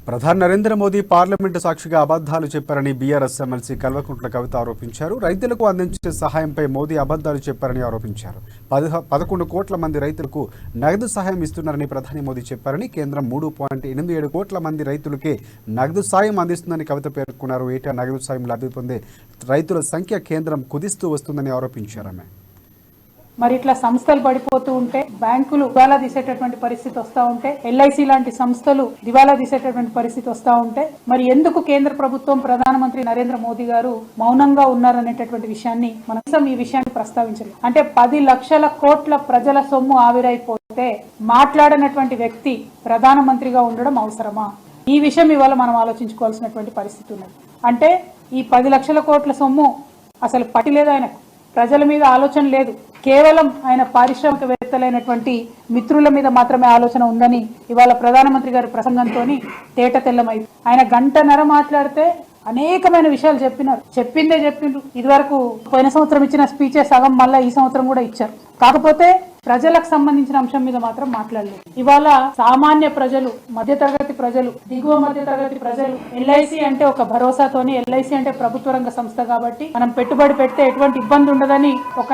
ప్రధాని నరేంద్ర మోదీ పార్లమెంటు సాక్షిగా అబద్ధాలు చెప్పారని బీఆర్ఎస్ ఎమ్మెల్సీ కల్వకుంట్ల కవిత ఆరోపించారు. రైతులకు అందించే సహాయంపై మోదీ అబద్ధాలు చెప్పారని ఆరోపించారు. 11 కోట్ల మంది రైతులకు నగదు సహాయం ఇస్తున్నారని ప్రధాని మోదీ చెప్పారని, కేంద్రం 3.87 కోట్ల మంది రైతులకే నగదు సాయం అందిస్తుందని కవిత పేర్కొన్నారు. ఏటా నగదు సాయం లబ్ధి పొందే రైతుల సంఖ్య కేంద్రం కుదిస్తూ వస్తుందని ఆరోపించారు. ఆమె మరి ఇట్లా సంస్థలు పడిపోతూ ఉంటే, బ్యాంకులు దివాలా తీసేటటువంటి పరిస్థితి వస్తూ ఉంటే, ఎల్ఐసి లాంటి సంస్థలు దివాలా తీసేటటువంటి పరిస్థితి వస్తూ ఉంటే, మరి ఎందుకు కేంద్ర ప్రభుత్వం ప్రధానమంత్రి నరేంద్ర మోదీ గారు మౌనంగా ఉన్నారనేటటువంటి విషయాన్ని మనం ఈ విషయాన్ని ప్రస్తావించలేదు. అంటే 10 లక్షల కోట్ల ప్రజల సొమ్ము ఆవిరైపోతే మాట్లాడనటువంటి వ్యక్తి ప్రధానమంత్రిగా ఉండడం అవసరమా? ఈ విషయం ఇవాళ మనం ఆలోచించుకోవాల్సినటువంటి పరిస్థితి ఉన్నది. అంటే ఈ 10 లక్షల కోట్ల సొమ్ము అసలు పట్టిలేదు, ఆయనకు ప్రజల మీద ఆలోచన లేదు. కేవలం ఆయన పారిశ్రామికవేత్తలైనటువంటి మిత్రుల మీద మాత్రమే ఆలోచన ఉందని ఇవాళ ప్రధానమంత్రి గారి ప్రసంగంతో తేట తెల్లమైంది. ఆయన 1.5 గంటన్నర మాట్లాడితే అనేకమైన విషయాలు చెప్పిండ్రు. ఇదివరకు పోయిన సంవత్సరం ఇచ్చిన స్పీచే సగం మళ్ళీ ఈ సంవత్సరం కూడా ఇచ్చారు. కాకపోతే ప్రజలకు సంబంధించిన అంశం మీద మాత్రం మాట్లాడలేదు. ఇవాళ సామాన్య ప్రజలు, మధ్యతరగతి ప్రజలు, దిగువ మధ్యతరగతి ప్రజలు, ఎల్ఐసి అంటే ఒక భరోసాతోని, ఎల్ఐసి అంటే ప్రభుత్వ రంగ సంస్థ కాబట్టి మనం పెట్టుబడి పెడితే ఎటువంటి ఇబ్బంది ఉండదని ఒక